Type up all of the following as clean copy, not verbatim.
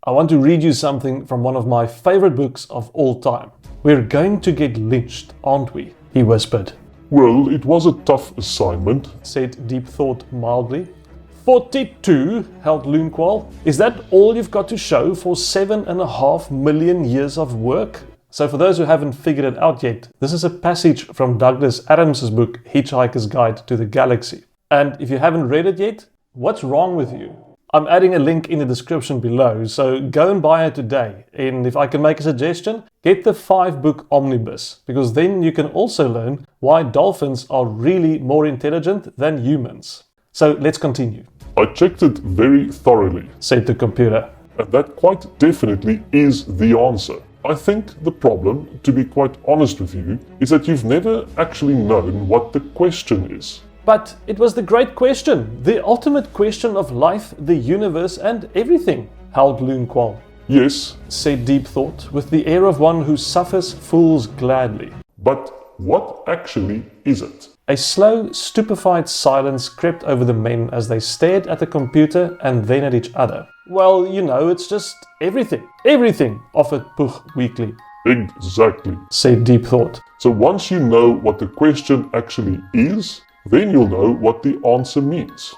I want to read you something from one of my favorite books of all time. We're going to get lynched, aren't we? He whispered. Well, it was a tough assignment, said Deep Thought mildly. 42, held Loonqual. Is that all you've got to show for 7.5 million years of work? So for those who haven't figured it out yet, this is a passage from Douglas Adams's book, Hitchhiker's Guide to the Galaxy. And if you haven't read it yet, what's wrong with you? I'm adding a link in the description below, so go and buy it today. And if I can make a suggestion, get the 5-book omnibus, because then you can also learn why dolphins are really more intelligent than humans. So let's continue. I checked it very thoroughly, said the computer. And that quite definitely is the answer. I think the problem, to be quite honest with you, is that you've never actually known what the question is. But it was the great question, the ultimate question of life, the universe, and everything, howled Loonqual. Yes, said Deep Thought, with the air of one who suffers fools gladly. But what actually is it? A slow, stupefied silence crept over the men as they stared at the computer and then at each other. Well, you know, it's just everything. Everything, offered Pugh weakly. Exactly, said Deep Thought. So once you know what the question actually is, then you'll know what the answer means.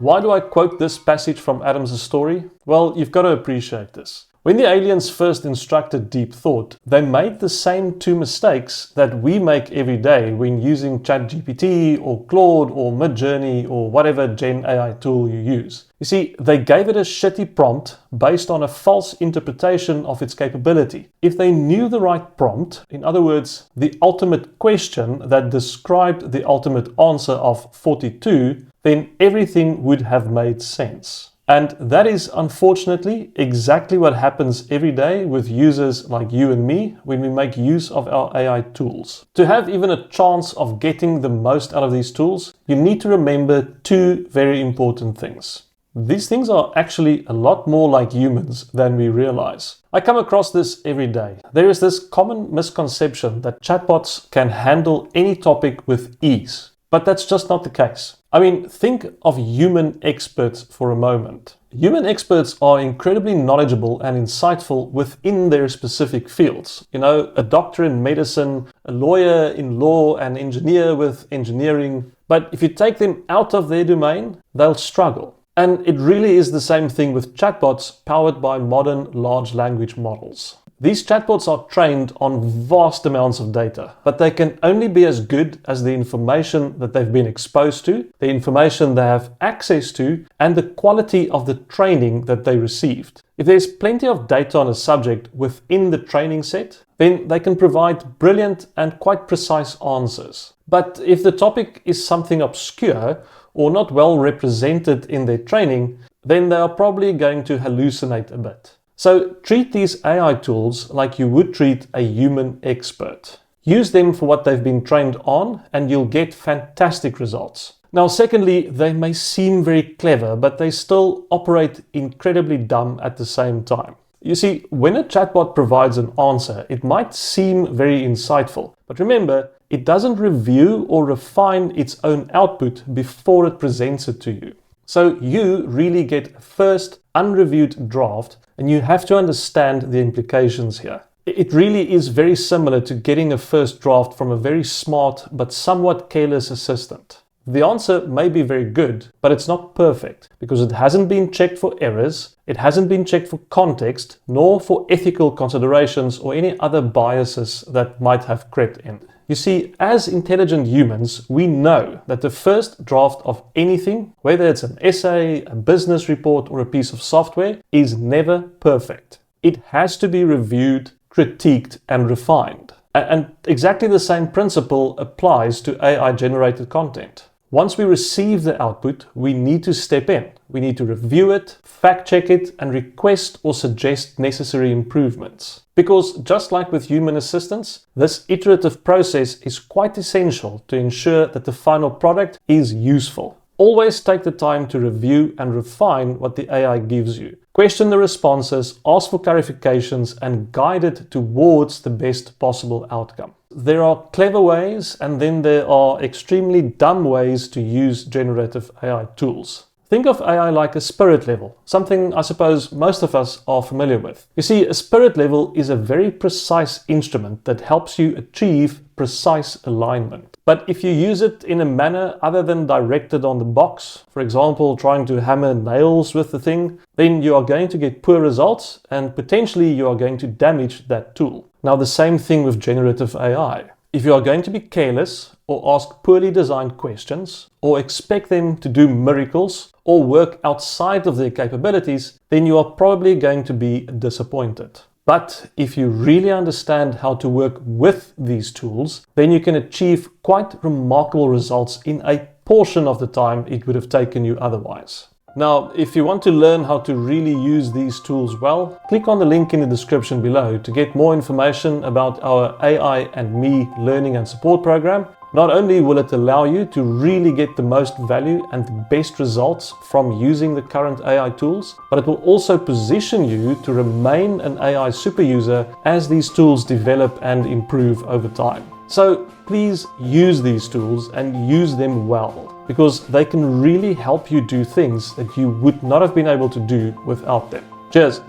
Why do I quote this passage from Adam's story? Well, you've got to appreciate this. When the aliens first instructed Deep Thought, they made the same 2 mistakes that we make every day when using Chat-GPT or Claude or Midjourney or whatever Gen AI tool you use. You see, they gave it a shitty prompt based on a false interpretation of its capability. If they knew the right prompt, in other words, the ultimate question that described the ultimate answer of 42, then everything would have made sense. And that is unfortunately exactly what happens every day with users like you and me when we make use of our AI tools. To have even a chance of getting the most out of these tools, you need to remember 2 very important things. These things are actually a lot more like humans than we realize. I come across this every day. There is this common misconception that chatbots can handle any topic with ease. But that's just not the case. I mean, think of human experts for a moment. Human experts are incredibly knowledgeable and insightful within their specific fields. You know, a doctor in medicine, a lawyer in law, an engineer with engineering. But if you take them out of their domain, they'll struggle. And it really is the same thing with chatbots powered by modern large language models. These chatbots are trained on vast amounts of data, but they can only be as good as the information that they've been exposed to, the information they have access to, and the quality of the training that they received. If there's plenty of data on a subject within the training set, then they can provide brilliant and quite precise answers. But if the topic is something obscure or not well represented in their training, then they are probably going to hallucinate a bit. So treat these AI tools like you would treat a human expert. Use them for what they've been trained on and you'll get fantastic results. Now, secondly, they may seem very clever, but they still operate incredibly dumb at the same time. You see, when a chatbot provides an answer, it might seem very insightful, but remember, it doesn't review or refine its own output before it presents it to you. So you really get a first unreviewed draft and you have to understand the implications here. It really is very similar to getting a first draft from a very smart but somewhat careless assistant. The answer may be very good, but it's not perfect because it hasn't been checked for errors, it hasn't been checked for context, nor for ethical considerations or any other biases that might have crept in. You see, as intelligent humans, we know that the first draft of anything, whether it's an essay, a business report, or a piece of software, is never perfect. It has to be reviewed, critiqued, and refined. And exactly the same principle applies to AI-generated content. Once we receive the output, we need to step in. We need to review it, fact-check it, and request or suggest necessary improvements. Because just like with human assistants, this iterative process is quite essential to ensure that the final product is useful. Always take the time to review and refine what the AI gives you. Question the responses, ask for clarifications, and guide it towards the best possible outcome. There are clever ways, and then there are extremely dumb ways to use generative AI tools. Think of AI like a spirit level, something I suppose most of us are familiar with. You see, a spirit level is a very precise instrument that helps you achieve precise alignment. But if you use it in a manner other than directed on the box, for example, trying to hammer nails with the thing, then you are going to get poor results and potentially you are going to damage that tool. Now, the same thing with generative AI. If you are going to be careless or ask poorly designed questions or expect them to do miracles or work outside of their capabilities, then you are probably going to be disappointed. But if you really understand how to work with these tools, then you can achieve quite remarkable results in a portion of the time it would have taken you otherwise. Now, if you want to learn how to really use these tools well, click on the link in the description below to get more information about our AI and Me Learning and Support program. Not only will it allow you to really get the most value and the best results from using the current AI tools, but it will also position you to remain an AI super user as these tools develop and improve over time. So please use these tools and use them well, because they can really help you do things that you would not have been able to do without them. Cheers!